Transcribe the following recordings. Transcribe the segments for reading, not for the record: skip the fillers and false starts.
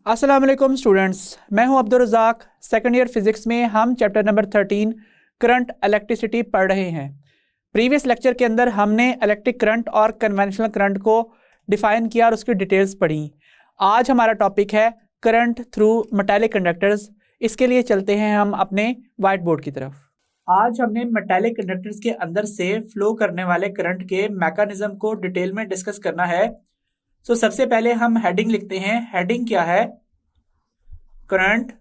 अस्सलाम वालेकुम स्टूडेंट्स, मैं हूं Abdul Razzaq. Second year physics में हम चैप्टर नंबर 13 करंट इलेक्ट्रिसिटी पढ़ रहे हैं। प्रीवियस लेक्चर के अंदर हमने इलेक्ट्रिक करंट और कन्वेंशनल करंट को डिफाइन किया और उसकी डिटेल्स पढ़ी। आज हमारा टॉपिक है करंट थ्रू मेटालिक कंडक्टर्स। इसके लिए चलते हैं हम अपने वाइट बोर्ड की तरफ। आज हमने मेटालिक कंडक्टर्स के अंदर से फ्लो करने वाले करंट के मैकेनिज्म को डिटेल में डिस्कस करना है। तो सबसे पहले हम हेडिंग लिखते हैं। हेडिंग क्या है? Current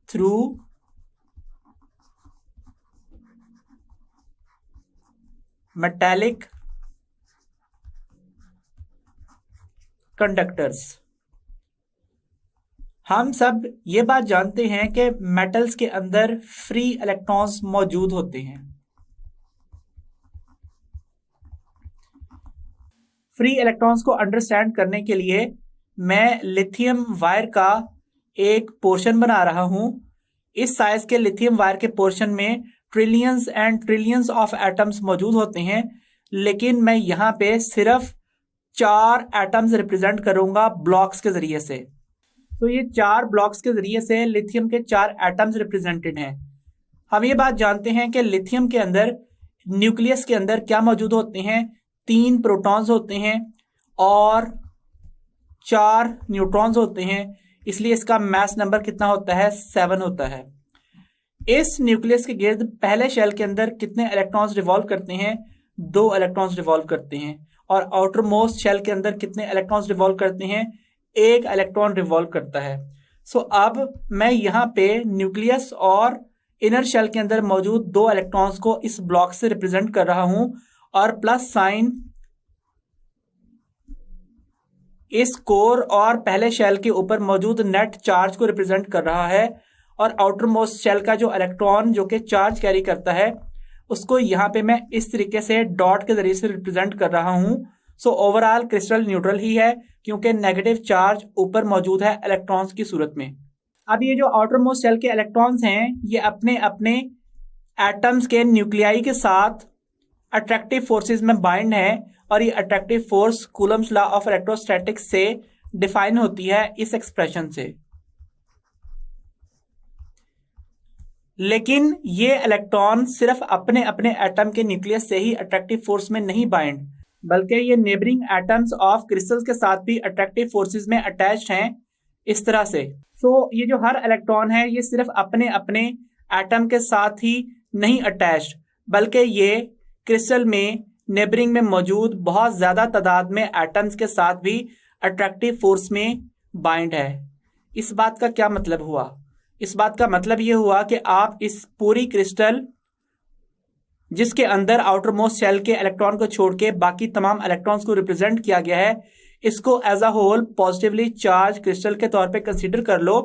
through metallic conductors. हम सब ये बात जानते हैं कि मेटल्स के अंदर फ्री इलेक्ट्रॉन्स मौजूद होते हैं। फ्री इलेक्ट्रॉन्स को अंडरस्टैंड करने के लिए मैं लिथियम वायर का एक पोर्शन बना रहा हूं। इस साइज के लिथियम वायर के पोर्शन में trillions and trillions of atoms मौजूद होते हैं, लेकिन मैं यहां पे सिर्फ 4 एटम्स रिप्रेजेंट करूंगा ब्लॉक्स के जरिए से। तो ये 4 ब्लॉक्स के जरिए से लिथियम के 4 एटम्स रिप्रेजेंटेड हैं। हम ये बात जानते हैं कि लिथियम के अंदर न्यूक्लियस के अंदर क्या मौजूद होते हैं? 3 प्रोटॉन्स होते हैं और 4 न्यूट्रॉन्स होते हैं, इसलिए इसका मास नंबर कितना होता है? 7 होता है। इस न्यूक्लियस के गिर्द पहले शेल के अंदर कितने इलेक्ट्रॉन्स रिवॉल्व करते हैं? 2 इलेक्ट्रॉन्स रिवॉल्व करते हैं। और आउटर मोस्ट शेल के अंदर कितने इलेक्ट्रॉन्स रिवॉल्व करते हैं? 1 इलेक्ट्रॉन रिवॉल्व करता है। सो अब मैं यहां पे न्यूक्लियस और इनर शेल के अंदर मौजूद 2 इलेक्ट्रॉन्स को इस ब्लॉक से रिप्रेजेंट कर रहा हूं और प्लस साइन इस कोर और पहले शेल के ऊपर मौजूद नेट चार्ज को रिप्रेजेंट कर रहा है। और आउटर मोस्ट शेल का जो इलेक्ट्रॉन जो कि चार्ज कैरी करता है उसको यहां पे मैं इस तरीके से डॉट के जरिए से रिप्रेजेंट कर रहा हूं। सो ओवरऑल क्रिस्टल न्यूट्रल ही है क्योंकि नेगेटिव चार्ज ऊपर मौजूद है इलेक्ट्रॉन्स की सूरत में। अब ये जो आउटर मोस्ट शेल के इलेक्ट्रॉन्स हैं ये अपने अपने एटम्स के न्यूक्लियाई के साथ अट्रैक्टिव फोर्सेस में बाइंड है और ये attractive force Coulomb's law of electrostatics से डिफाइन होती है इस एक्सप्रेशन से। लेकिन ये इलेक्ट्रॉन सिर्फ अपने अपने एटम के न्यूक्लियस से ही अट्रैक्टिव फोर्स में नहीं बाइंड, बल्कि ये नेबरिंग एटम्स ऑफ क्रिस्टल्स के साथ भी अट्रैक्टिव फोर्सेस में अटैच्ड हैं इस तरह से। ये जो हर इलेक्ट्रॉन है ये सिर्फ अपने अपने एटम के साथ ही नहीं अटैच्ड, बल्कि ये क्रिस्टल में नेबरिंग में मौजूद बहुत ज्यादा तादाद में एटम्स के साथ भी अट्रैक्टिव फोर्स में बाइंड है। इस बात का क्या मतलब हुआ? इस बात का मतलब यह हुआ कि आप इस पूरी क्रिस्टल जिसके अंदर आउटर मोस्ट शेल के इलेक्ट्रॉन को छोड़ के बाकी तमाम इलेक्ट्रॉन्स को रिप्रेजेंट किया गया है, इसको as a whole positively charge crystal के तौर पे कंसीडर कर लो।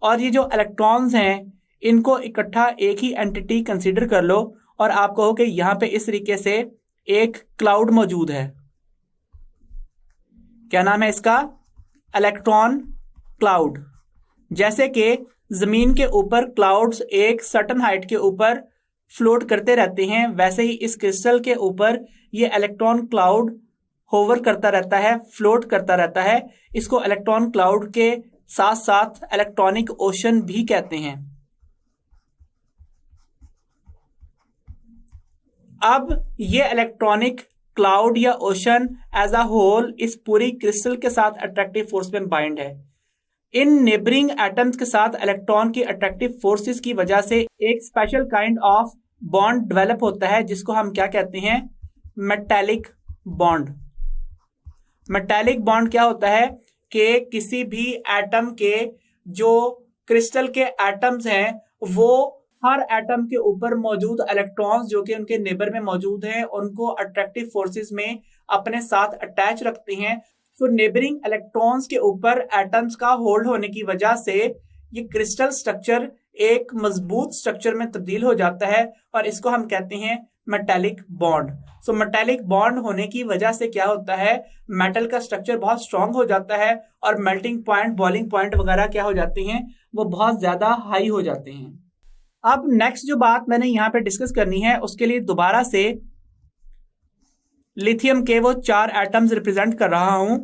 और ये जो इलेक्ट्रॉन्स हैं इनको इकट्ठा एक ही एंटिटी कंसीडर कर लो और आप कहो कि यहां पे इस तरीके से एक क्लाउड मौजूद है। क्या नाम है इसका? Electron cloud. जैसे कि जमीन के ऊपर क्लाउड्स एक सर्टेन हाइट के ऊपर फ्लोट करते रहते हैं, वैसे ही इस क्रिस्टल के ऊपर ये इलेक्ट्रॉन क्लाउड होवर करता रहता है, फ्लोट करता रहता है। इसको इलेक्ट्रॉन क्लाउड के साथ साथ इलेक्ट्रॉनिक ओशन भी कहते हैं। अब ये इलेक्ट्रॉनिक क्लाउड या ओशन एज अ होल इस पूरी क्रिस्टल के साथ अट्रैक्टिव फोर्स में बाइंड है। इन नेबरिंग एटम्स के साथ इलेक्ट्रॉन की अट्रैक्टिव फोर्सेस की वजह से एक special kind of bond develop होता है जिसको हम क्या कहते हैं? Metallic bond. मेटालिक बॉन्ड क्या होता है कि किसी भी एटम के जो क्रिस्टल के एटम्स हैं वो हर एटम के ऊपर मौजूद इलेक्ट्रॉन्स जो कि उनके नेबर में मौजूद हैं उनको अट्रैक्टिव फोर्सेस में अपने साथ अटैच रखते हैं। नेबरिंग इलेक्ट्रॉन्स के ऊपर एटम्स का होल्ड होने की वजह से ये क्रिस्टल स्ट्रक्चर एक मजबूत स्ट्रक्चर में तब्दील हो जाता है और इसको हम कहते हैं मेटालिक बॉन्ड। मेटालिक बॉन्ड होने की वजह से क्या होता है? मेटल का स्ट्रक्चर बहुत स्ट्रांग हो जाता है और मेल्टिंग पॉइंट, बॉइलिंग पॉइंट वगैरह क्या हो जाते हैं? वो बहुत ज्यादा हाई हो जाते हैं। अब नेक्स्ट जो बात मैंने यहां पे डिस्कस करनी है उसके लिए दोबारा से लिथियम के वो 4 एटम्स रिप्रेजेंट कर रहा हूं।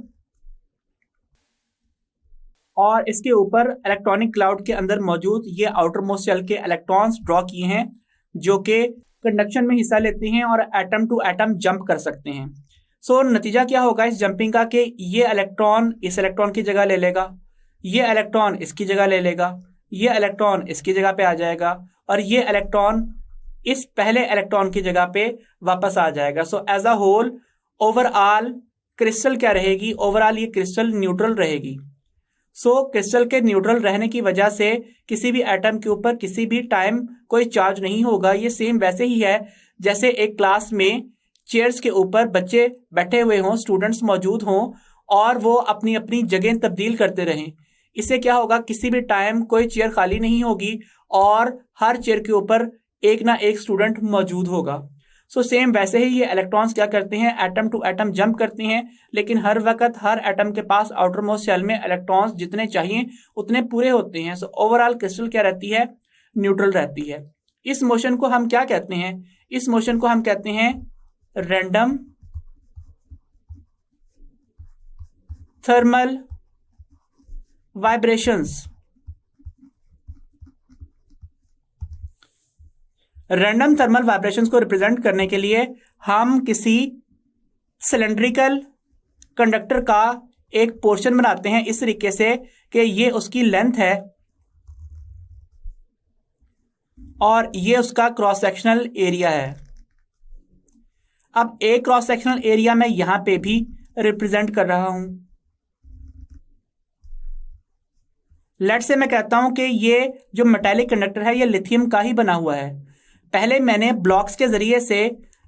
और इसके ऊपर इलेक्ट्रॉनिक क्लाउड के अंदर मौजूद ये आउटर मोस्ट शेल के इलेक्ट्रॉन्स ड्रॉ किए हैं जो कि कंडक्शन में हिस्सा लेते हैं और एटम टू एटम जंप कर सकते हैं। सो नतीजा क्या होगा इस जंपिंग का कि ये इलेक्ट्रॉन इस इलेक्ट्रॉन की जगह ले लेगा, ये इलेक्ट्रॉन इसकी जगह ले लेगा, ये इलेक्ट्रॉन इसकी जगह पे आ जाएगा और ये इलेक्ट्रॉन इस पहले इलेक्ट्रॉन की जगह पे वापस आ जाएगा। So as a whole overall crystal क्या रहेगी, ओवरऑल ये क्रिस्टल न्यूट्रल रहेगी। सो क्रिस्टल के न्यूट्रल रहने की वजह से किसी भी एटम के ऊपर किसी भी टाइम कोई चार्ज नहीं होगा। ये सेम वैसे ही है जैसे एक क्लास में चेयर्स के ऊपर बच्चे बैठे हुए हों, स्टूडेंट्स मौजूद हों और वो अपनी अपनी जगह तब्दील करते रहें। इससे क्या होगा, किसी भी टाइम कोई चेयर खाली नहीं होगी और हर चेयर के ऊपर एक ना एक स्टूडेंट मौजूद होगा। सो सेम वैसे ही ये इलेक्ट्रॉन्स क्या करते हैं, एटम टू एटम जंप करते हैं, लेकिन हर वक्त हर एटम के पास आउटर मोस्ट शेल में इलेक्ट्रॉन्स जितने चाहिए उतने पूरे होते हैं। सो ओवरऑल क्रिस्टल क्या रहती है, न्यूट्रल रहती है। इस मोशन को हम क्या कहते हैं, इस मोशन को हम कहते हैं random thermal vibrations. Random thermal vibrations को रिप्रेजेंट करने के लिए हम किसी सिलेंड्रिकल कंडक्टर का एक पोर्शन बनाते हैं इस तरीके से कि ये उसकी लेंथ है और ये उसका क्रॉस सेक्शनल एरिया है। अब एक क्रॉस सेक्शनल एरिया मैं यहां पे भी रिप्रेजेंट कर रहा हूं। लेट्स से मैं कहता हूं कि ये जो मेटालिक कंडक्टर है ये लिथियम का ही बना हुआ है। पहले मैंने ब्लॉक्स के जरिए से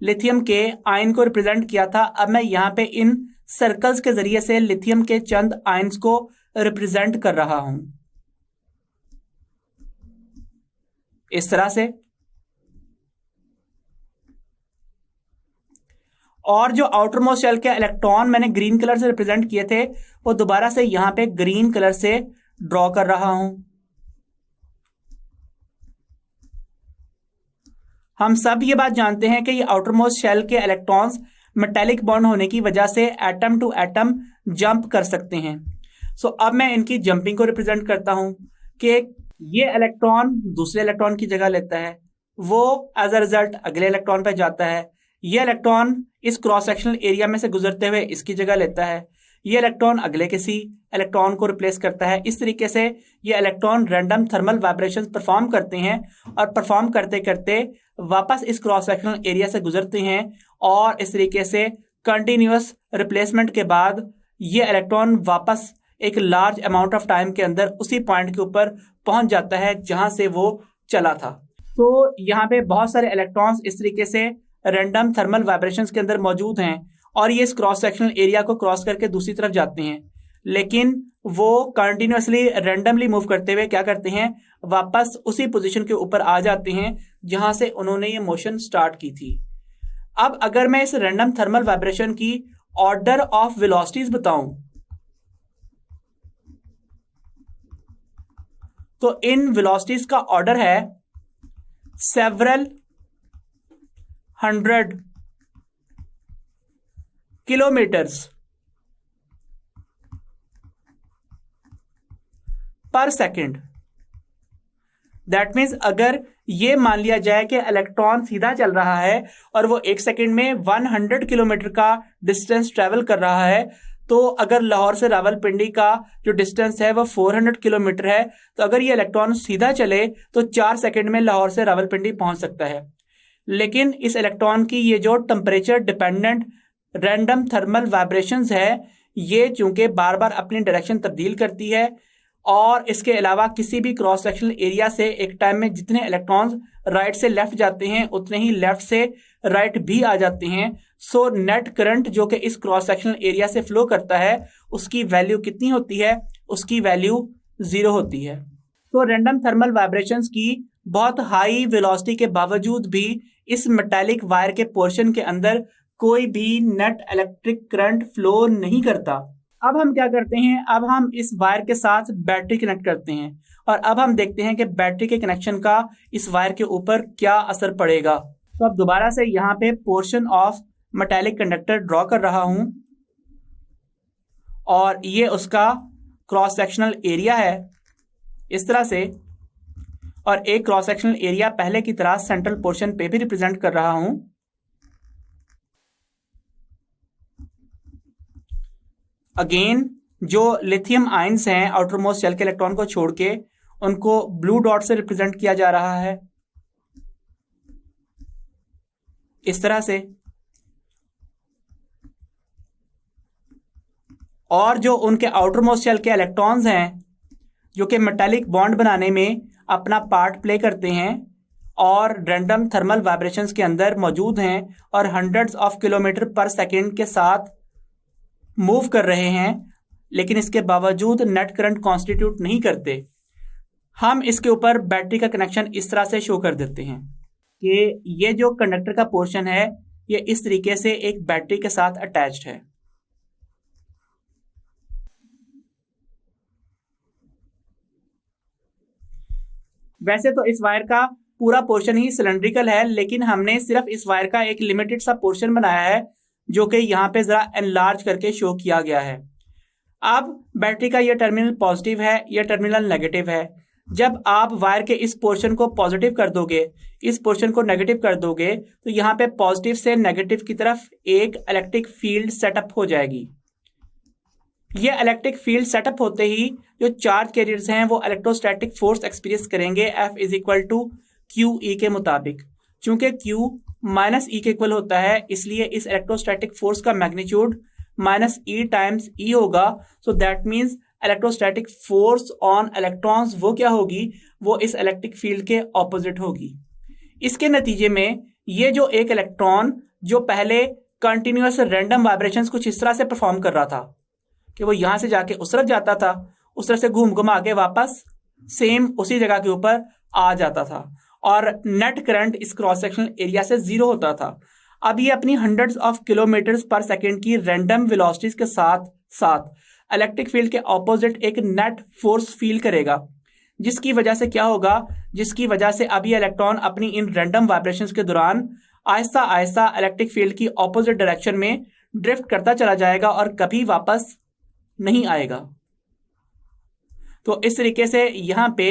लिथियम के आयन को रिप्रेजेंट किया था, अब मैं यहां पे इन सर्कल्स के जरिए से लिथियम के चंद आयन्स को रिप्रेजेंट कर रहा हूं इस तरह से। और जो आउटर मोस्ट शेल के इलेक्ट्रॉन मैंने ग्रीन कलर से रिप्रेजेंट किए थे वो दोबारा से यहां पे ग्रीन कलर से ड्रॉ कर रहा हूं। हम सब ये बात जानते हैं कि ये आउटर मोस्ट शेल के इलेक्ट्रॉन्स मेटालिक बॉन्ड होने की वजह से एटम टू एटम जंप कर सकते हैं। सो अब मैं इनकी जंपिंग को रिप्रेजेंट करता हूं कि ये इलेक्ट्रॉन दूसरे इलेक्ट्रॉन की जगह लेता है, वो एज अ रिजल्ट अगले इलेक्ट्रॉन पर जाता है, ये इलेक्ट्रॉन इस क्रॉस सेक्शनल एरिया में से गुजरते हुए इसकी जगह लेता है, ये इलेक्ट्रॉन अगले किसी इलेक्ट्रॉन को रिप्लेस करता है। इस तरीके से ये electron random thermal vibrations perform करते हैं और परफॉर्म करते करते वापस इस क्रॉस सेक्शनल एरिया से गुजरते हैं और इस तरीके से कंटिन्यूअस रिप्लेसमेंट के बाद ये इलेक्ट्रॉन वापस एक लार्ज अमाउंट ऑफ टाइम के अंदर उसी पॉइंट के ऊपर पहुंच जाता है जहां से वो चला था। तो यहाँ पे बहुत सारे इलेक्ट्रॉन्स इस तरीके से रैंडम थर्मल वाइब्रेशंस के अंदर मौजूद हैं और ये इस क्रॉस सेक्शनल एरिया को क्रॉस करके दूसरी तरफ जाते हैं, लेकिन वो कंटिन्यूअसली रैंडमली मूव करते हुए क्या करते हैं, वापस उसी पोजीशन के ऊपर आ जाते हैं जहां से उन्होंने ये मोशन स्टार्ट की थी। अब अगर मैं इस रैंडम थर्मल वाइब्रेशन की ऑर्डर ऑफ वेलोसिटीज बताऊं तो इन वेलोसिटीज का ऑर्डर है सेवरल 100 किलोमीटर्स पर सेकेंड। दैट मीन्स अगर ये मान लिया जाए कि इलेक्ट्रॉन सीधा चल रहा है और वो एक सेकेंड में 100 किलोमीटर का डिस्टेंस ट्रेवल कर रहा है, तो अगर लाहौर से रावलपिंडी का जो डिस्टेंस है वो 400 किलोमीटर है, तो अगर ये इलेक्ट्रॉन सीधा चले तो 4 सेकेंड में लाहौर से रावलपिंडी पहुंच सकता है। लेकिन इस इलेक्ट्रॉन की ये जो temperature dependent random thermal vibrations है, ये चूंकि बार बार अपनी डायरेक्शन तब्दील करती है और इसके अलावा किसी भी क्रॉस सेक्शनल एरिया से एक टाइम में जितने इलेक्ट्रॉन्स राइट से लेफ्ट जाते हैं उतने ही लेफ्ट से राइट भी आ जाते हैं। सो नेट करंट जो कि इस क्रॉस सेक्शनल एरिया से फ्लो करता है उसकी वैल्यू कितनी होती है, उसकी वैल्यू 0 होती है। तो रैंडम थर्मल वाइब्रेशंस की बहुत हाई वेलोसिटी के बावजूद भी इस मेटालिक वायर के पोर्शन के अंदर कोई भी नेट इलेक्ट्रिक करंट फ्लो नहीं करता। अब हम क्या करते हैं, अब हम इस वायर के साथ बैटरी कनेक्ट करते हैं और अब हम देखते हैं कि बैटरी के कनेक्शन का इस वायर के ऊपर क्या असर पड़ेगा। तो अब दोबारा से यहाँ पे portion of metallic conductor draw कर रहा हूं और ये उसका क्रॉस सेक्शनल एरिया है इस तरह से, और एक क्रॉस सेक्शनल एरिया पहले की तरह सेंट्रल पोर्शन पे भी रिप्रेजेंट कर रहा हूं। अगेन जो लिथियम आयंस हैं आउटर मोस्ट शेल के इलेक्ट्रॉन को छोड़ के, उनको ब्लू डॉट से रिप्रेजेंट किया जा रहा है इस तरह से। और जो उनके आउटर मोस्ट शेल के इलेक्ट्रॉन्स हैं जो कि मेटालिक बॉन्ड बनाने में अपना पार्ट प्ले करते हैं और रैंडम थर्मल वाइब्रेशंस के अंदर मौजूद हैं और हंड्रेड्स ऑफ किलोमीटर पर सेकेंड के साथ मूव कर रहे हैं, लेकिन इसके बावजूद नेट करंट कॉन्स्टिट्यूट नहीं करते, हम इसके ऊपर बैटरी का कनेक्शन इस तरह से शो कर देते हैं कि ये जो कंडक्टर का पोर्शन है ये इस तरीके से एक बैटरी के साथ अटैच्ड है। वैसे तो इस वायर का पूरा पोर्शन ही सिलेंड्रिकल है, लेकिन हमने सिर्फ इस वायर का एक लिमिटेड सा पोर्शन बनाया है जो कि यहां पे जरा एनलार्ज करके शो किया गया है। अब बैटरी का यह टर्मिनल पॉजिटिव है, यह टर्मिनल नेगेटिव है। जब आप वायर के इस पोर्शन को पॉजिटिव कर दोगे, इस पोर्शन को नेगेटिव कर दोगे, तो यहाँ पे पॉजिटिव से नेगेटिव की तरफ एक इलेक्ट्रिक फील्ड सेटअप हो जाएगी। ये इलेक्ट्रिक फील्ड सेटअप होते ही जो चार्ज कैरियर्स हैं वो इलेक्ट्रोस्टैटिक फोर्स एक्सपीरियंस करेंगे F is equal to Q E के मुताबिक। चूंकि Q माइनस ई के इक्वल होता है, इसलिए इस इलेक्ट्रोस्टैटिक फोर्स का मैग्नीट्यूड माइनस ई टाइम्स ई होगा। So that means electrostatic force on electrons वो क्या होगी, वो इस इलेक्ट्रिक फील्ड के ऑपोजिट होगी। इसके नतीजे में ये जो एक इलेक्ट्रॉन जो पहले कंटिन्यूअस रैंडम वाइब्रेशंस कुछ इस तरह से परफॉर्म कर रहा था कि वो यहां से जाके उस तरफ जाता था, उस तरफ से घूम घुमा के वापस सेम उसी जगह के ऊपर आ जाता था और नेट करंट इस क्रॉस सेक्शनल एरिया से जीरो होता था। अब ये अपनी हंड्रेड्स ऑफ किलोमीटर पर सेकेंड की रैंडम वेलोसिटीज के साथ साथ इलेक्ट्रिक फील्ड के ऑपोजिट एक नेट फोर्स फील करेगा, जिसकी वजह से क्या होगा, जिसकी वजह से अब ये इलेक्ट्रॉन अपनी इन रैंडम वाइब्रेशंस के दौरान आहिस्ता आहिस्ता इलेक्ट्रिक फील्ड की ऑपोजिट डायरेक्शन में ड्रिफ्ट करता चला जाएगा और कभी वापस नहीं आएगा। तो इस तरीके से यहां पे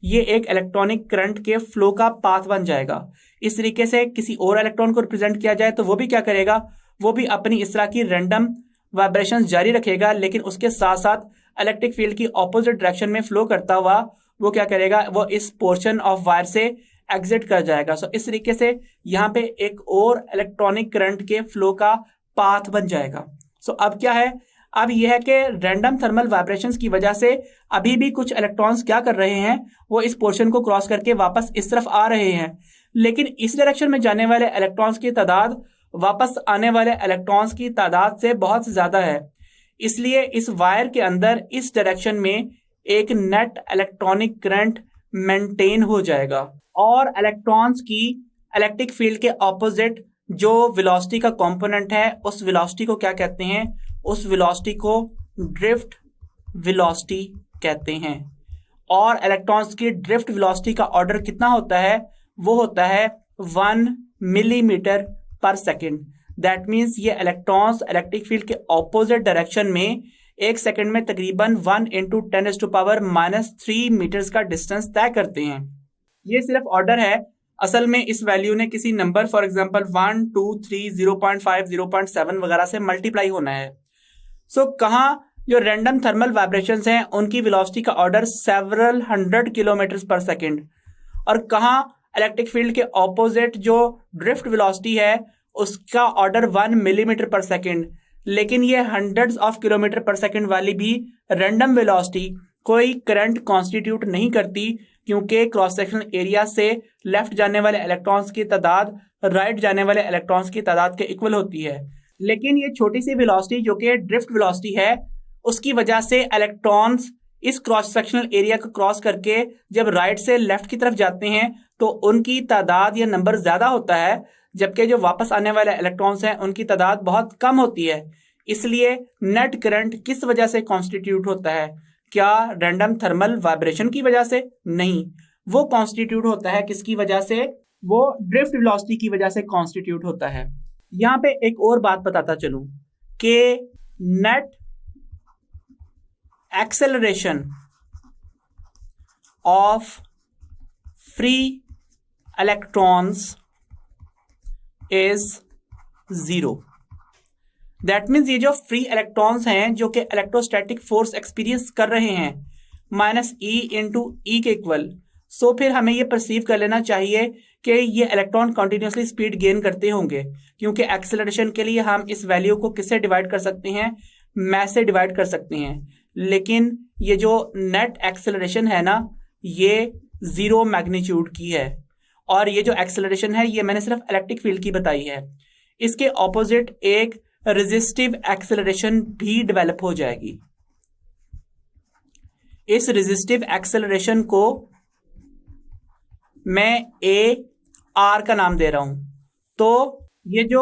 ये एक इलेक्ट्रॉनिक करंट के फ्लो का पाथ बन जाएगा। इस तरीके से किसी और इलेक्ट्रॉन को रिप्रेजेंट किया जाए तो वो भी क्या करेगा, वो भी अपनी इस तरह की रैंडम वाइब्रेशंस जारी रखेगा, लेकिन उसके साथ साथ इलेक्ट्रिक फील्ड की ऑपोजिट डायरेक्शन में फ्लो करता हुआ वो क्या करेगा, वो इस पोर्शन ऑफ वायर से एग्जिट कर जाएगा। सो इस तरीके से यहाँ पे एक और इलेक्ट्रॉनिक करंट के फ्लो का पाथ बन जाएगा। सो अब क्या है, अब यह है कि रैंडम थर्मल वाइब्रेशंस की वजह से अभी भी कुछ इलेक्ट्रॉन्स क्या कर रहे हैं, वो इस पोर्शन को क्रॉस करके वापस इस तरफ आ रहे हैं, लेकिन इस डायरेक्शन में जाने वाले इलेक्ट्रॉन्स की तादाद वापस आने वाले इलेक्ट्रॉन्स की तादाद से बहुत ज्यादा है। इसलिए इस वायर के अंदर इस डायरेक्शन में एक नेट इलेक्ट्रॉनिक करंट मेंटेन हो जाएगा और इलेक्ट्रॉन्स की इलेक्ट्रिक फील्ड के ऑपोजिट जो वेलोसिटी का कंपोनेंट है, उस वेलोसिटी को क्या कहते हैं, उस वेलोसिटी को ड्रिफ्ट वेलोसिटी कहते हैं। और इलेक्ट्रॉन्स की ड्रिफ्ट वेलोसिटी का ऑर्डर कितना होता है, वो होता है 1 मिलीमीटर पर सेकेंड। दैट मीन्स ये इलेक्ट्रॉन्स इलेक्ट्रिक फील्ड के ऑपोजिट डायरेक्शन में एक सेकेंड में तकरीबन 1 × 10⁻³ मीटर्स का डिस्टेंस तय करते हैं। ये सिर्फ ऑर्डर है, असल में इस वैल्यू ने किसी नंबर फॉर एग्जांपल 1, 2, 3, 0.5, 0.7 वगैरह से मल्टीप्लाई होना है। सो कहाँ जो रैंडम थर्मल वाइब्रेशंस हैं उनकी वेलोसिटी का ऑर्डर सेवरल 100 किलोमीटर पर सेकेंड, और कहाँ इलेक्ट्रिक फील्ड के ऑपोजिट जो ड्रिफ्ट वेलोसिटी है उसका ऑर्डर 1 मिलीमीटर पर सेकेंड। लेकिन ये हंड्रेड्स ऑफ किलोमीटर पर सेकेंड वाली भी रैंडम वेलोसिटी कोई करंट कॉन्स्टिट्यूट नहीं करती, क्योंकि क्रॉस सेक्शनल एरिया से लेफ्ट जाने वाले इलेक्ट्रॉन्स की तादाद राइट जाने वाले इलेक्ट्रॉन्स की तादाद के इक्वल होती है। लेकिन ये छोटी सी वेलोसिटी जो कि ड्रिफ्ट वेलोसिटी है, उसकी वजह से इलेक्ट्रॉन्स इस क्रॉस सेक्शनल एरिया को क्रॉस करके जब राइट से लेफ्ट की तरफ जाते हैं तो उनकी तादाद या नंबर ज्यादा होता है, जबकि जो वापस आने वाले इलेक्ट्रॉन्स हैं उनकी तादाद बहुत कम होती है। इसलिए नेट करंट किस वजह से कॉन्स्टिट्यूट होता है, क्या रैंडम थर्मल वाइब्रेशन की वजह से? नहीं, वो कॉन्स्टिट्यूट होता है किसकी वजह से, वो ड्रिफ्ट वेलोसिटी की वजह से कॉन्स्टिट्यूट होता है। यहां पे एक और बात बताता चलूं कि net acceleration of free electrons is 0। That means ये जो फ्री इलेक्ट्रॉन्स हैं जो कि इलेक्ट्रोस्टैटिक फोर्स एक्सपीरियंस कर रहे हैं माइनस ई इंटू ई के इक्वल, सो फिर हमें ये परसीव कर लेना चाहिए कि ये इलेक्ट्रॉन कंटिन्यूसली स्पीड गेन करते होंगे, क्योंकि एक्सेलरेशन के लिए हम इस वैल्यू को किससे डिवाइड कर सकते हैं, मैस से डिवाइड कर सकते हैं। लेकिन ये जो नेट एक्सेलरेशन है ना, ये 0 मैग्नीट्यूड की है, और ये जो एक्सेलरेशन है ये मैंने सिर्फ इलेक्ट्रिक फील्ड की बताई है। इसके ऑपोजिट एक रेजिस्टिव एक्सेलरेशन भी डेवलप हो जाएगी। इस रेजिस्टिव एक्सेलरेशन को मैं ए आर का नाम दे रहा हूं। तो ये जो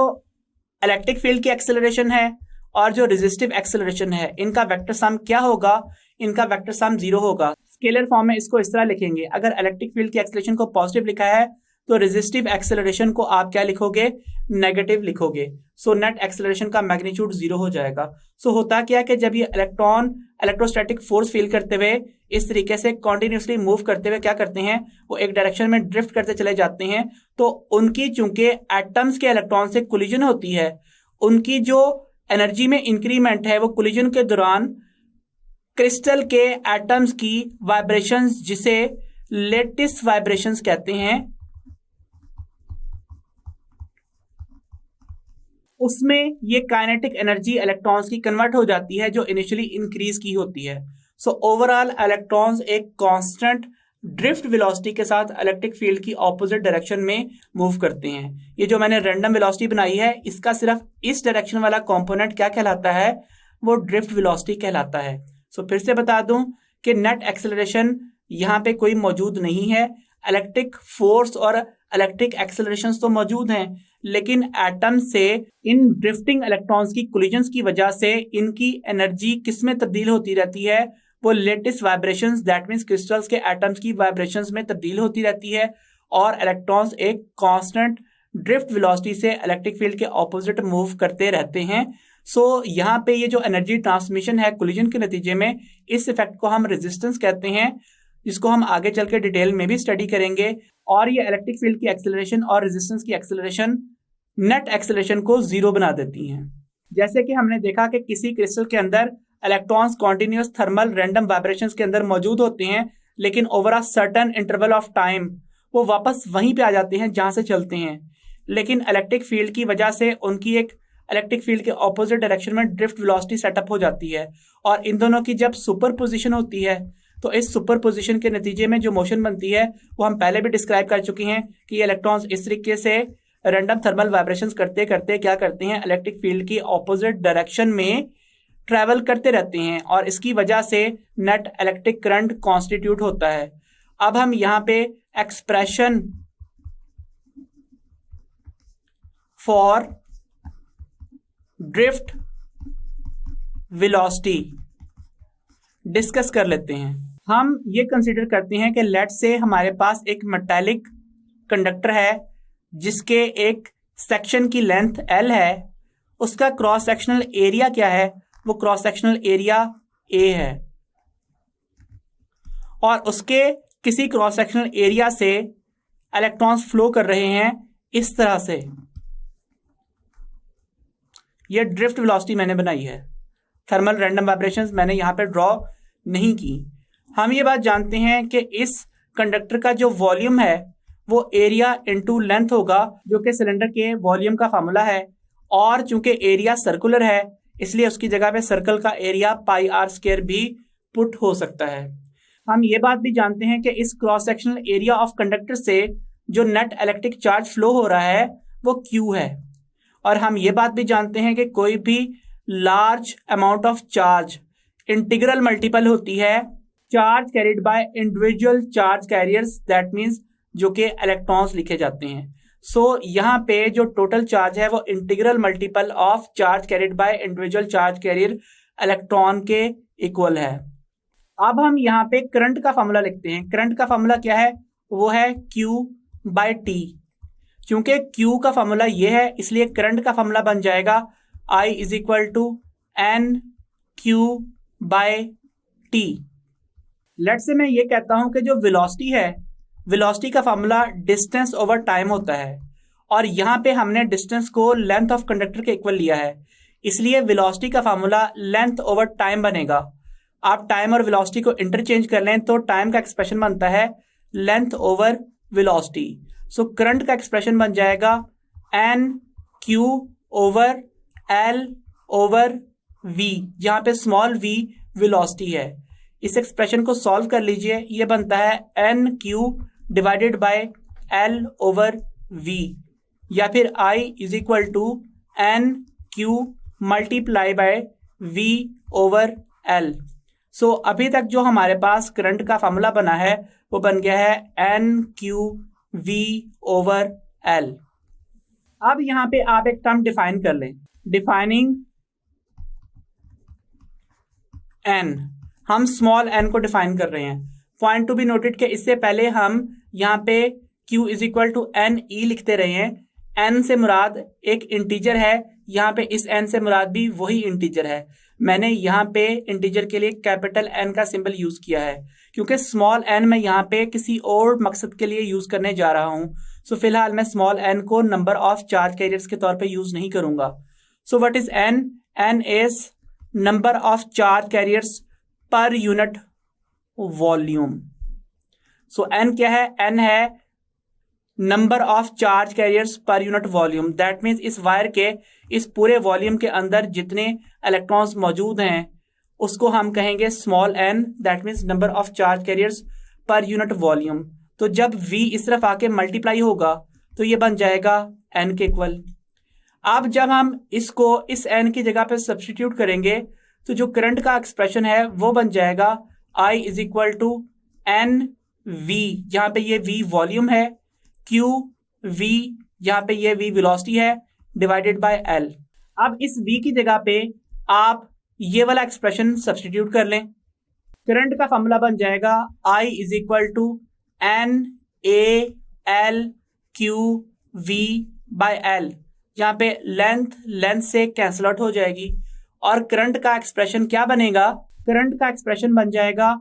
इलेक्ट्रिक फील्ड की एक्सेलरेशन है और जो रेजिस्टिव एक्सेलरेशन है, इनका वेक्टर सम क्या होगा, इनका वेक्टर सम 0 होगा। स्केलर फॉर्म में इसको इस तरह लिखेंगे, अगर इलेक्ट्रिक फील्ड की एक्सेलरेशन को पॉजिटिव लिखा है तो रेजिस्टिव एक्सेलरेशन को आप क्या लिखोगे, नेगेटिव लिखोगे। सो नेट एक्सेलरेशन का मैग्नीट्यूड 0 हो जाएगा। सो होता क्या कि जब ये इलेक्ट्रॉन इलेक्ट्रोस्टैटिक फोर्स फील करते हुए इस तरीके से कॉन्टिन्यूसली मूव करते हुए क्या करते हैं, वो एक डायरेक्शन में ड्रिफ्ट करते चले जाते हैं, तो उनकी चूंकि एटम्स के इलेक्ट्रॉन से कोलिजन होती है, उनकी जो एनर्जी में इंक्रीमेंट है वो कोलिजन के दौरान क्रिस्टल के एटम्स की वाइब्रेशंस, जिसे लेटिस वाइब्रेशंस कहते हैं, उसमें ये काइनेटिक एनर्जी इलेक्ट्रॉन्स की कन्वर्ट हो जाती है जो इनिशियली इंक्रीज की होती है। सो ओवरऑल इलेक्ट्रॉन्स एक कांस्टेंट ड्रिफ्ट वेलोसिटी के साथ इलेक्ट्रिक फील्ड की ऑपोजिट डायरेक्शन में मूव करते हैं। ये जो मैंने रैंडम वेलोसिटी बनाई है, इसका सिर्फ इस डायरेक्शन वाला कंपोनेंट क्या कहलाता है, वो ड्रिफ्ट वेलोसिटी कहलाता है। सो फिर से बता दूं कि नेट एक्सेलरेशन यहाँ पे कोई मौजूद नहीं है। इलेक्ट्रिक फोर्स और इलेक्ट्रिक एक्सेलरेशन तो मौजूद हैं, लेकिन एटम से इन ड्रिफ्टिंग इलेक्ट्रॉन्स की कोलिजन्स की वजह से इनकी एनर्जी किस में तब्दील होती रहती है, वो latest vibrations, that means crystals के एटम्स की वाइब्रेशंस में तब्दील होती रहती है, और इलेक्ट्रॉन्स एक कांस्टेंट ड्रिफ्ट वेलोसिटी से इलेक्ट्रिक फील्ड के ऑपोजिट मूव करते रहते हैं। सो यहाँ पे ये जो एनर्जी ट्रांसमिशन है कोलिजन के नतीजे में, इस इफेक्ट को हम रेजिस्टेंस कहते हैं, जिसको हम आगे चल के डिटेल में भी स्टडी करेंगे। और ये इलेक्ट्रिक फील्ड की एक्सेलरेशन और रेजिस्टेंस की एक्सेलरेशन नेट एक्सेलरेशन को 0 बना देती हैं। जैसे कि हमने देखा कि किसी क्रिस्टल के अंदर electrons continuous thermal random vibrations के अंदर मौजूद होते हैं, लेकिन over a certain interval of time वो वापस वहीं पे आ जाते हैं जहां से चलते हैं। लेकिन इलेक्ट्रिक फील्ड की वजह से उनकी एक इलेक्ट्रिक फील्ड के ऑपोजिट डायरेक्शन में ड्रिफ्ट वेलोसिटी सेटअप हो जाती है, और इन दोनों की जब सुपर पोजिशन होती है तो इस सुपर पोजिशन के नतीजे में जो मोशन बनती है वो हम पहले भी डिस्क्राइब कर चुके हैं कि ये इलेक्ट्रॉन्स इस तरीके से रैंडम थर्मल वाइब्रेशंस करते करते क्या करते हैं, इलेक्ट्रिक फील्ड की ऑपोजिट डायरेक्शन में ट्रैवल करते रहते हैं, और इसकी वजह से नेट इलेक्ट्रिक करंट कॉन्स्टिट्यूट होता है। अब हम यहाँ पे expression for drift velocity discuss कर लेते हैं। हम ये कंसीडर करते हैं कि लेट से हमारे पास एक मेटालिक कंडक्टर है जिसके एक सेक्शन की लेंथ L है, उसका क्रॉस सेक्शनल एरिया क्या है, वो क्रॉस सेक्शनल एरिया A है, और उसके किसी क्रॉस सेक्शनल एरिया से इलेक्ट्रॉन्स फ्लो कर रहे हैं इस तरह से। ये ड्रिफ्ट वेलोसिटी मैंने बनाई है, थर्मल रैंडम वाइब्रेशंस मैंने यहाँ पे ड्रॉ नहीं की। हम ये बात जानते हैं कि इस कंडक्टर का जो वॉल्यूम है वो एरिया इनटू लेंथ होगा, जो कि सिलेंडर के वॉल्यूम का फार्मूला है, और चूंकि एरिया सर्कुलर है इसलिए उसकी जगह पे सर्कल का एरिया पाई आर स्क्वायर भी पुट हो सकता है। हम ये बात भी जानते हैं कि इस cross sectional area of conductor से जो नेट इलेक्ट्रिक चार्ज फ्लो हो रहा है वो Q है, और हम ये बात भी जानते हैं कि कोई भी large amount of charge integral multiple होती है charge carried by individual charge carriers, that means जो कि इलेक्ट्रॉन्स लिखे जाते हैं। सो यहाँ पे जो टोटल चार्ज है वो integral multiple of charge carried by individual charge carrier electron के इक्वल है। अब हम यहाँ पे करंट का फॉर्मूला लिखते हैं। करंट का फॉर्मूला क्या है, वो है Q/T। क्योंकि Q का फॉर्मूला ये है इसलिए करंट का फॉर्मूला बन जाएगा I = NQ/T। t। Let's say मैं ये कहता हूं कि जो वेलोसिटी है, वेलोसिटी का फॉर्मूला डिस्टेंस ओवर टाइम होता है, और यहां पे हमने डिस्टेंस को लेंथ ऑफ कंडक्टर के इक्वल लिया है, इसलिए वेलोसिटी का फॉर्मूला लेंथ ओवर टाइम बनेगा। आप टाइम और वेलोसिटी को इंटरचेंज कर लें तो टाइम का एक्सप्रेशन बनता है length over velocity. So current का एक्सप्रेशन बन जाएगा N Q over L over V, जहां पे स्मॉल वी वेलोसिटी है। इस एक्सप्रेशन को सॉल्व कर लीजिए, ये बनता है N Q divided by L over V, या फिर I is equal to N Q multiply by V over L. So अभी तक जो हमारे पास करंट का फॉर्मूला बना है वो बन गया है N Q V over L. अब यहां पे आप एक टर्म डिफाइन कर लें, डिफाइनिंग एन। हम स्मॉल एन को डिफाइन कर रहे हैं। पॉइंट टू बी नोटेड के इससे पहले हम यहाँ पे q is equal to N E लिखते रहे हैं। n से मुराद एक इंटीजर है, यहाँ पे इस n से मुराद भी वही इंटीजर है। मैंने यहाँ पे इंटीजर के लिए कैपिटल N का सिंबल यूज किया है क्योंकि स्मॉल n मैं यहाँ पे किसी और मकसद के लिए यूज करने जा रहा हूँ। सो फिलहाल मैं स्मॉल n को नंबर ऑफ चार्ज कैरियर्स के तौर पे यूज नहीं करूंगा। So what is n? n is number of charge carriers पर यूनिट वॉल्यूम। सो n क्या है? n है नंबर ऑफ चार्ज कैरियर्स पर यूनिट वॉल्यूम। दैट मीन्स इस वायर के इस पूरे वॉल्यूम के अंदर जितने इलेक्ट्रॉन्स मौजूद हैं उसको हम कहेंगे small n। That means number of charge carriers पर यूनिट वॉल्यूम। तो जब v इस तरफ आके मल्टीप्लाई होगा तो ये बन जाएगा n के इक्वल। अब जब हम इसको इस n की जगह पे सब्स्टिट्यूट करेंगे तो जो करंट का एक्सप्रेशन है वो बन जाएगा I is equal to N V, जहां पे ये v वॉल्यूम है, क्यू वी जहां पे ये v वेलोसिटी है, डिवाइडेड बाय l। अब इस v की जगह पे आप ये वाला एक्सप्रेशन सब्स्टिट्यूट कर लें। करंट का फॉर्मूला बन जाएगा I is equal to N A L Q V by L, जहां पे लेंथ से कैंसल आउट हो जाएगी और करंट का एक्सप्रेशन क्या बनेगा? करंट का एक्सप्रेशन बन जाएगा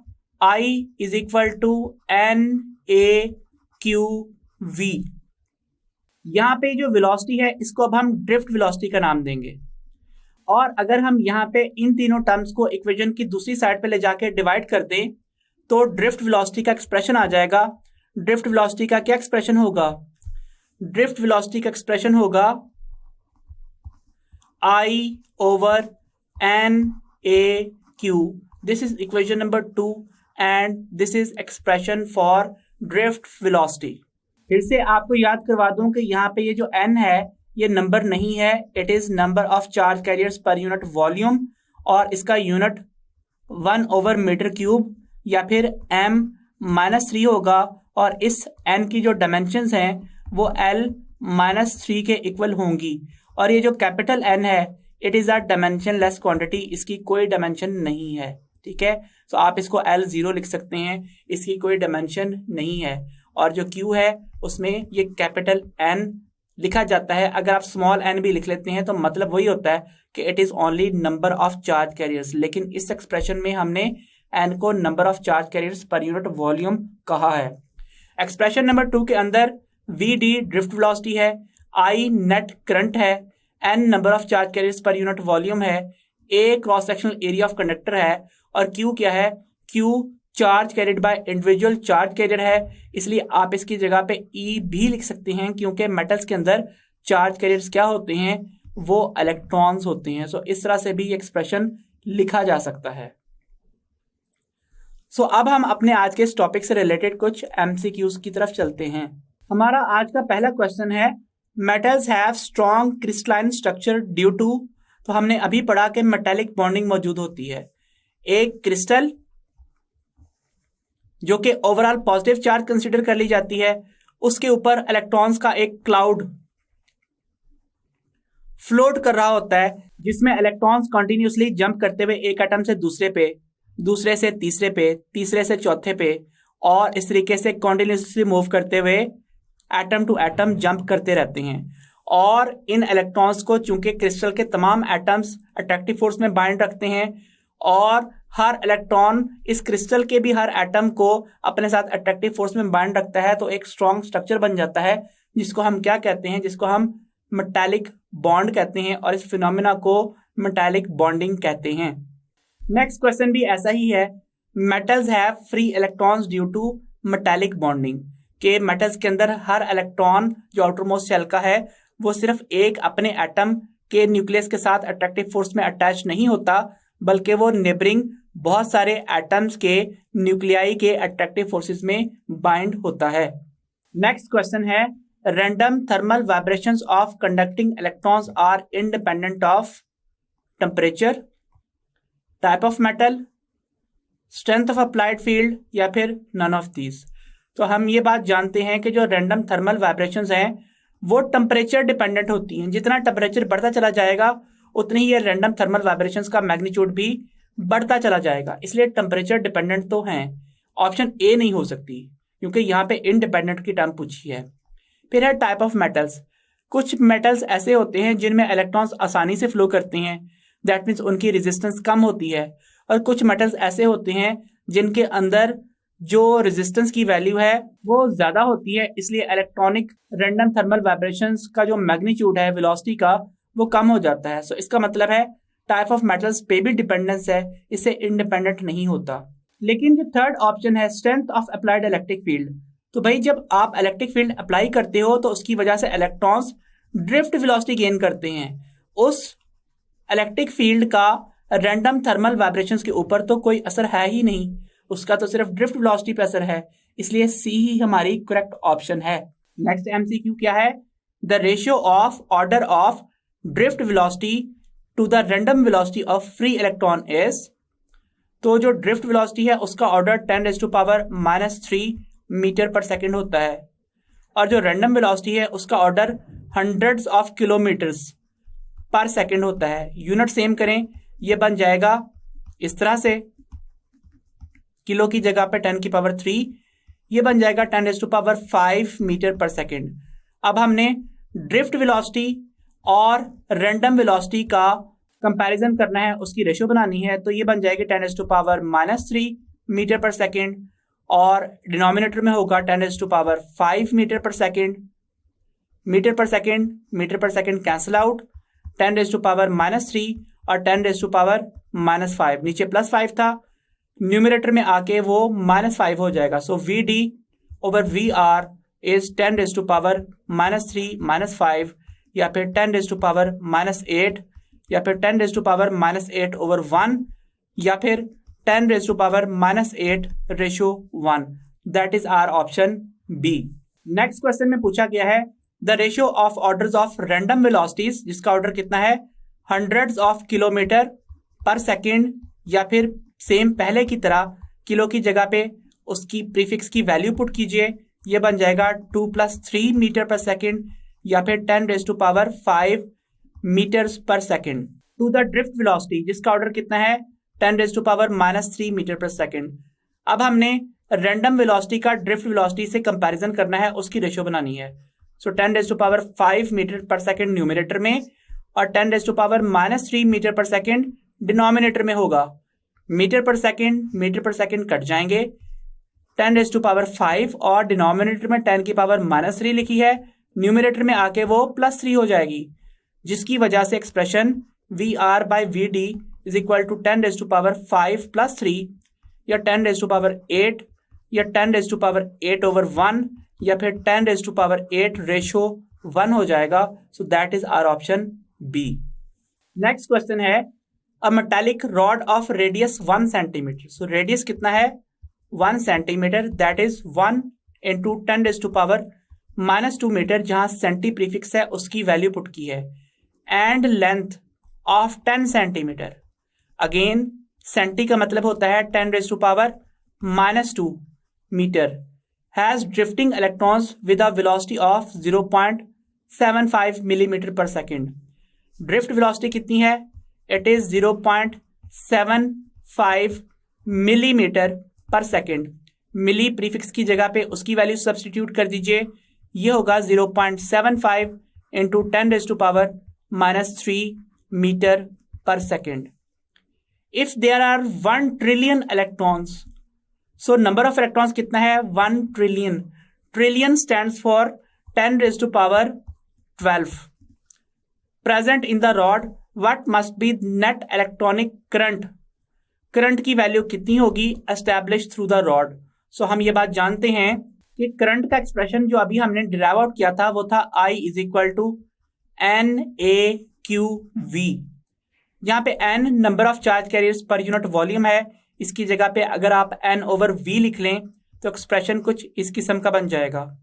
I is equal to N A Q V. यहां पे जो वेलोसिटी है इसको अब हम ड्रिफ्ट वेलोसिटी का नाम देंगे, और अगर हम यहाँ पे इन तीनों टर्म्स को इक्वेशन की दूसरी साइड पे ले जाके डिवाइड कर दें तो ड्रिफ्ट वेलोसिटी का एक्सप्रेशन आ जाएगा। ड्रिफ्ट वेलोसिटी का क्या एक्सप्रेशन होगा? ड्रिफ्ट वेलोसिटी का एक्सप्रेशन होगा I over N A Q. This is equation number 2 and this is expression for drift velocity. फिर से आपको याद करवा दूं कि यहाँ पे ये जो n है ये नंबर नहीं है, it is number of charge carriers पर यूनिट वॉल्यूम, और इसका यूनिट 1 ओवर मीटर क्यूब या फिर m-3 होगा, और इस n की जो डायमेंशंस हैं वो l-3 के इक्वल होंगी। और ये जो कैपिटल N है it is a dimension less quantity, इसकी कोई डायमेंशन नहीं है। ठीक है, तो आप इसको L0 लिख सकते हैं, इसकी कोई डायमेंशन नहीं है। और जो Q है उसमें ये कैपिटल N लिखा जाता है। अगर आप स्मॉल n भी लिख लेते हैं तो मतलब वही होता है कि it is only number of charge carriers, लेकिन इस एक्सप्रेशन में हमने n को नंबर ऑफ चार्ज कैरियर्स पर यूनिट वॉल्यूम कहा है। एक्सप्रेशन नंबर 2 के अंदर Vd ड्रिफ्ट वेलोसिटी है, I नेट करंट है, n number of charge carriers पर यूनिट वॉल्यूम है, A cross sectional area of conductor है, और Q क्या है? Q charge carried by individual charge carrier है, इसलिए आप इसकी जगह पे E भी लिख सकते हैं क्योंकि मेटल्स के अंदर चार्ज कैरियर्स क्या होते हैं? वो इलेक्ट्रॉन्स होते हैं। सो इस तरह से भी एक्सप्रेशन लिखा जा सकता है। सो अब हम अपने आज के इस टॉपिक से रिलेटेड कुछ MCQs की तरफ चलते हैं। हमारा आज का पहला क्वेश्चन है metals have strong crystalline structure due to. तो हमने अभी पढ़ा कि मेटेलिक बॉन्डिंग मौजूद होती है। एक क्रिस्टल जो कि ओवरऑल पॉजिटिव चार्ज कंसीडर कर ली जाती है, उसके ऊपर इलेक्ट्रॉन्स का एक क्लाउड फ्लोट कर रहा होता है जिसमें इलेक्ट्रॉन्स कंटिन्यूसली जंप करते हुए एक एटम से दूसरे पे, दूसरे से तीसरे पे, तीसरे से चौथे पे, और इस तरीके से कंटिन्यूसली मूव करते हुए एटम टू एटम जंप करते रहते हैं। और इन इलेक्ट्रॉन्स को चूंकि क्रिस्टल के तमाम एटम्स अट्रैक्टिव फोर्स में बाइंड रखते हैं और हर इलेक्ट्रॉन इस क्रिस्टल के भी हर एटम को अपने साथ अट्रैक्टिव फोर्स में बांध रखता है, तो एक स्ट्रॉन्ग स्ट्रक्चर बन जाता है जिसको हम क्या कहते हैं, जिसको हम मेटालिक बॉन्ड कहते हैं, और इस फिनोमेना को मेटालिक बॉन्डिंग कहते हैं। नेक्स्ट क्वेश्चन भी ऐसा ही है, metals have free electrons due to metallic bonding, के मेटल्स के अंदर हर इलेक्ट्रॉन जो आउटरमोस्ट शेल का है वो सिर्फ एक अपने एटम के न्यूक्लियस के साथ अट्रैक्टिव फोर्स में अटैच नहीं होता, बल्कि वो नेबरिंग बहुत सारे एटम्स के न्यूक्लियाई के अट्रैक्टिव फोर्सेस में बाइंड होता है। नेक्स्ट क्वेश्चन है, random thermal vibrations of conducting electrons are independent of temperature, type of metal, strength of applied field, या फिर नन ऑफ दीज। तो हम ये बात जानते हैं कि जो रैंडम थर्मल वाइब्रेशंस हैं वो टेम्परेचर डिपेंडेंट होती हैं। जितना टेम्परेचर बढ़ता चला जाएगा उतनी ही ये रैंडम थर्मल वाइब्रेशंस का मैग्नीट्यूड भी बढ़ता चला जाएगा, इसलिए टेम्परेचर डिपेंडेंट तो हैं। ऑप्शन ए नहीं हो सकती क्योंकि यहाँ पे इंडिपेंडेंट की टर्म पूछी है। फिर है टाइप ऑफ मेटल्स। कुछ मेटल्स ऐसे होते हैं जिनमें इलेक्ट्रॉन्स आसानी से फ्लो करते हैं, दैट मीन्स उनकी रेजिस्टेंस कम होती है, और कुछ मेटल्स ऐसे होते हैं जिनके अंदर जो रेजिस्टेंस की वैल्यू है वो ज्यादा होती है, इसलिए इलेक्ट्रॉनिक रैंडम थर्मल वाइब्रेशंस का जो मैग्नीट्यूड है वेलोसिटी का वो कम हो जाता है। सो इसका मतलब है टाइप ऑफ मेटल्स पे भी डिपेंडेंस है, इससे इंडिपेंडेंट नहीं होता। लेकिन जो थर्ड ऑप्शन है strength of applied electric field, तो भाई जब आप इलेक्ट्रिक फील्ड अप्लाई करते हो तो उसकी वजह से इलेक्ट्रॉन्स ड्रिफ्ट वेलोसिटी गेन करते हैं। उस इलेक्ट्रिक फील्ड का रैंडम थर्मल वाइब्रेशंस के ऊपर तो कोई असर है ही नहीं, उसका तो सिर्फ ड्रिफ्ट वेलोसिटी पे असर है, इसलिए सी ही हमारी करेक्ट ऑप्शन है। नेक्स्ट एमसीक्यू क्या है, the ratio of order of drift velocity to the random velocity of free electron is, तो जो ड्रिफ्ट वेलोसिटी है उसका ऑर्डर 10⁻³ मीटर पर सेकेंड होता है, और जो रैंडम वेलोसिटी है उसका ऑर्डर हंड्रेड्स ऑफ किलोमीटर्स पर सेकेंड होता है। यूनिट सेम करें, ये बन जाएगा इस तरह से, किलो की जगह पे 10⁻³, ये बन जाएगा 10⁵ मीटर पर सेकेंड। अब हमने ड्रिफ्ट वेलोसिटी और रैंडम वेलोसिटी का कंपैरिजन करना है, उसकी रेशियो बनानी है, तो ये बन जाएगी 10⁻³ मीटर पर सेकेंड, और डिनोमिनेटर में होगा 10⁵ मीटर पर सेकेंड। मीटर पर सेकेंड मीटर पर सेकेंड कैंसिल आउट, 10⁻³ और 10⁻⁻5, नीचे +5 था, न्यूमिनेटर में आके वो -5 हो जाएगा। सो VD/VR इज 10⁻³ या फिर 10⁻⁻8 या फिर 10⁻⁻8/1 या फिर 10⁻⁻8:1। That is our option B. Next question में पूछा गया है the ratio of orders of random velocities, जिसका ऑर्डर कितना है, हंड्रेड्स ऑफ किलोमीटर पर सेकेंड, या फिर सेम पहले की तरह किलो की जगह पे उसकी प्रीफिक्स की वैल्यू पुट कीजिए, ये बन जाएगा 2 + 3 मीटर पर सेकेंड या फिर 10⁵ मीटर्स पर second to the drift velocity, जिसका ऑर्डर कितना है, 10⁻³ मीटर पर सेकेंड। अब हमने रैंडम वेलोसिटी का ड्रिफ्ट वेलोसिटी से कंपैरिजन करना है, उसकी रेशियो बनानी है। सो 10⁵ मीटर पर सेकेंड न्यूमिनेटर में और 10⁻³ मीटर पर सेकेंड डिनोमिनेटर में होगा। मीटर पर सेकेंड कट जाएंगे, 10⁵ और डिनोमिनेटर में 10⁻³ लिखी है, न्यूमिनेटर में आके वो +3 हो जाएगी, जिसकी वजह से expression VR/VD is equal to 10⁵ + 3 या 10⁸ या 10⁸ या फिर 10⁸ हो जाएगा। So that is our option B. Next question है a metallic rod of radius 1 centimetre. So radius कितना है, 1 सेंटीमीटर, दैट इज 1 × 10⁻² मीटर, जहां सेंटी प्रीफिक्स है उसकी वैल्यू पुट की है, and length of 10 centimetre. Again centi का मतलब होता है 10⁻² metre, has drifting electrons with a velocity of 0.75 millimetre पर सेकेंड। ड्रिफ्ट वेलोसिटी कितनी है, इट इज 0.75 मिलीमीटर पर सेकेंड। मिली प्रीफिक्स की जगह पे उसकी वैल्यू सब्सटीट्यूट कर दीजिए, ये होगा 0.75 × 10⁻³ मीटर पर second. If there are 1 trillion electrons, so number of electrons कितना है? 1 trillion. Trillion stands for 10 raised to power 12 present in the rod, what must be net electronic current? Current की value कितनी होगी establish through the rod? So हम ये बात जानते हैं कि करंट का एक्सप्रेशन जो अभी हमने डिराइव आउट किया था वो था I is equal to NAQV। यहाँ पे N number of charge carriers पर यूनिट वॉल्यूम है, इसकी जगह पे अगर आप N/V लिख लें तो एक्सप्रेशन कुछ इस किस्म का बन जाएगा।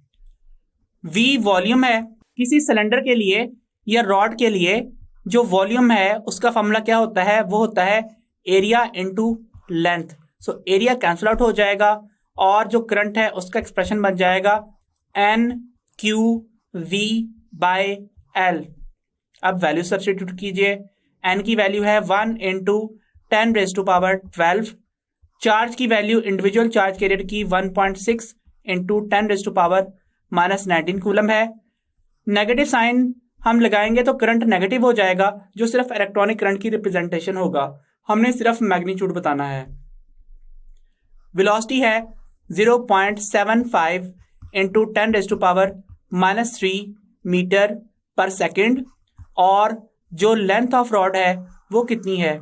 V वॉल्यूम है। किसी सिलेंडर के लिए या रॉड के लिए जो वॉल्यूम है उसका फॉर्मूला क्या होता है? वो होता है area into length. So area cancel out हो जाएगा और जो करंट है उसका एक्सप्रेशन बन जाएगा NQV/L। अब वैल्यू सब्स्टिट्यूट कीजिए। N की वैल्यू है 1 × 10 raised to power 12। चार्ज की वैल्यू इंडिविजुअल चार्ज कैरियर की 1.6 × 10 raised to power -19 कूलम है। नेगेटिव साइन हम लगाएंगे तो करंट नेगेटिव हो जाएगा, जो सिर्फ इलेक्ट्रॉनिक करंट की रिप्रेजेंटेशन होगा। हमने सिर्फ मैग्नीट्यूड बताना है। वेलोसिटी है 0.75 × 10 raised to power -3 मीटर पर सेकेंड, और जो लेंथ ऑफ रॉड है वो कितनी है?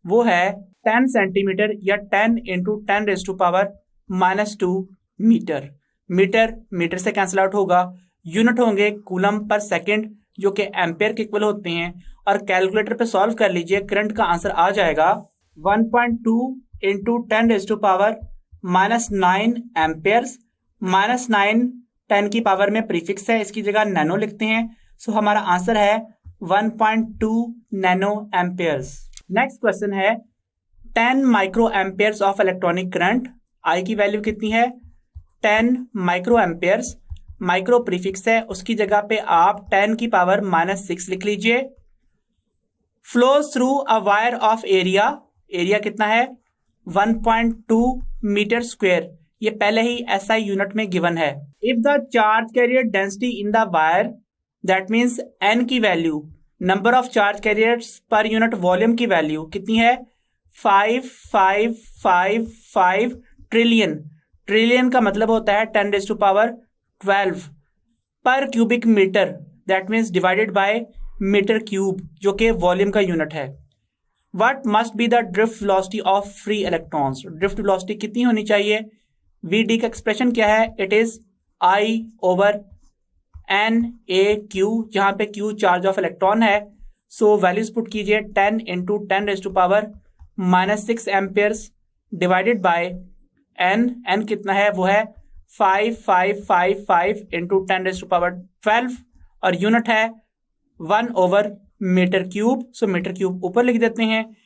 वो है 10 सेंटीमीटर या 10 × 10 raised to power -2 metre. Metre metre से कैंसिल आउट होगा, यूनिट होंगे कूलम पर सेकेंड जो कि एम्पेयर के इक्वल होते हैं, और कैलकुलेटर पे सॉल्व कर लीजिए, करंट का आंसर आ जाएगा 1.2 × 10 raised to power -9 एम्पेयर्स। -9 10 की पावर में प्रीफिक्स है, इसकी जगह नैनो लिखते हैं। सो हमारा आंसर है 1.2 नैनो एम्पेयर्स। नेक्स्ट क्वेश्चन है 10 micro amperes of electronic current. I की वैल्यू कितनी है? 10 माइक्रो एम्पेयर्स। माइक्रो प्रीफिक्स है, उसकी जगह पे आप 10 की पावर -6 लिख लीजिए। Flows through a wire of area. Area कितना है? 1.2 मीटर स्क्वायर। ये पहले ही SI यूनिट में गिवन है। If the charge carrier density in the wire, that means N की value, number of charge carriers पर यूनिट वॉल्यूम की वैल्यू कितनी है? 5555 ट्रिलियन। ट्रिलियन का मतलब होता है 10 raised to power 12 पर cubic metre, that means divided by metre cube, जो कि वॉल्यूम का यूनिट है। What must be the drift velocity of free electrons? Drift velocity कितनी होनी चाहिए? VD का एक्सप्रेशन क्या है? इट इज I/NAQ, जहां पे Q चार्ज ऑफ इलेक्ट्रॉन है। सो वैल्यूज पुट कीजिए 10 × 10 raised to power -6 Ampere's divided by N कितना है? वो है 5555 × 10 raised to power 12, और यूनिट है 1/मीटर क्यूब। सो मीटर क्यूब ऊपर लिख देते हैं।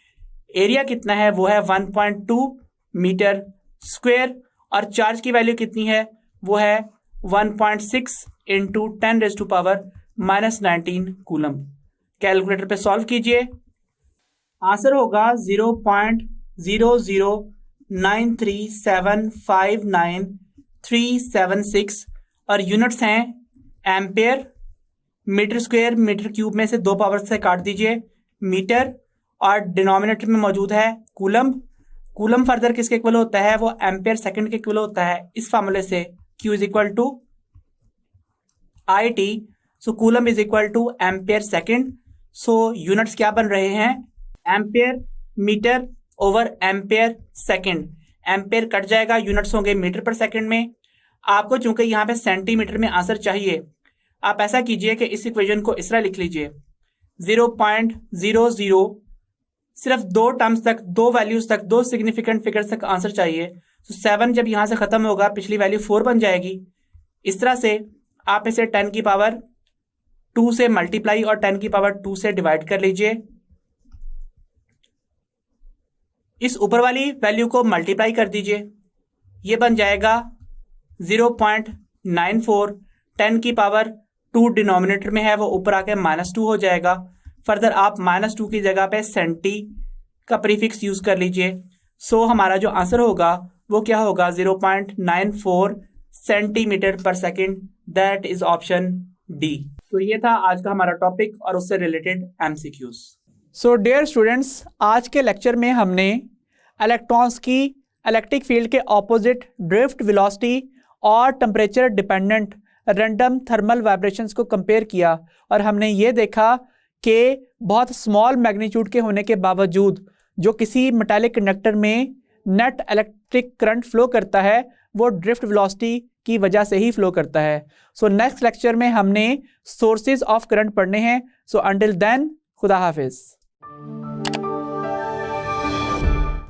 एरिया कितना है? वो है 1.2 मीटर स्क्वायर, और चार्ज की वैल्यू कितनी है? वो है 1.6 × 10 raised to power -19 coulomb. Calculator पे सॉल्व कीजिए, आंसर होगा 0.0093759,376, और यूनिट्स हैं ampere. Metre square metre cube में से 2 पावर से काट दीजिए मीटर, और डिनोमिनेटर में मौजूद है कूलम। कूलम फर्दर किसके इक्वल होता है? वो एम्पेयर सेकंड के इक्वल होता है। इस फार्मूले से Q is equal to IT, so coulomb is equal to ampere second. So units क्या बन रहे हैं? Ampere metre over ampere second. Ampere cut जाएगा, यूनिट्स होंगे मीटर पर सेकंड में। आपको चूंकि यहाँ पे सेंटीमीटर में आंसर चाहिए, आप ऐसा कीजिए कि इस इक्वेशन को इस तरह लिख लीजिए 0.00, सिर्फ 2 टर्म्स तक, 2 वैल्यूज तक, 2 सिग्निफिकेंट फिगर्स तक आंसर चाहिए। तो 7 जब यहां से खत्म होगा, पिछली वैल्यू 4 बन जाएगी। इस तरह से आप इसे 10 की पावर 2 से मल्टीप्लाई और 10 की पावर 2 से डिवाइड कर लीजिए। इस ऊपर वाली वैल्यू को मल्टीप्लाई कर दीजिए, ये बन जाएगा 0.94। 10 की पावर 2 डिनोमिनेटर में है, वो ऊपर आके -2 हो जाएगा। फर्दर आप -2 की जगह पे सेंटी का प्रीफिक्स यूज कर लीजिए। सो हमारा जो आंसर होगा वो क्या होगा? 0.94 सेंटीमीटर पर second. That is option D. तो ये था आज का हमारा टॉपिक और उससे related MCQs। So dear students, आज के लेक्चर में हमने इलेक्ट्रॉन्स की इलेक्ट्रिक फील्ड के ऑपोजिट ड्रिफ्ट वेलोसिटी और temperature dependent random thermal vibrations को कंपेयर किया और हमने ये देखा कि बहुत स्मॉल मैग्नीट्यूड के होने के बावजूद जो किसी मेटालिक कंडक्टर में नेट इलेक्ट्रिक करंट फ्लो करता है वो ड्रिफ्ट वेलोसिटी की वजह से ही फ्लो करता है। सो नेक्स्ट लेक्चर में हमने सोर्सेज ऑफ करंट पढ़ने हैं। सो अंटिल देन, खुदा हाफिज।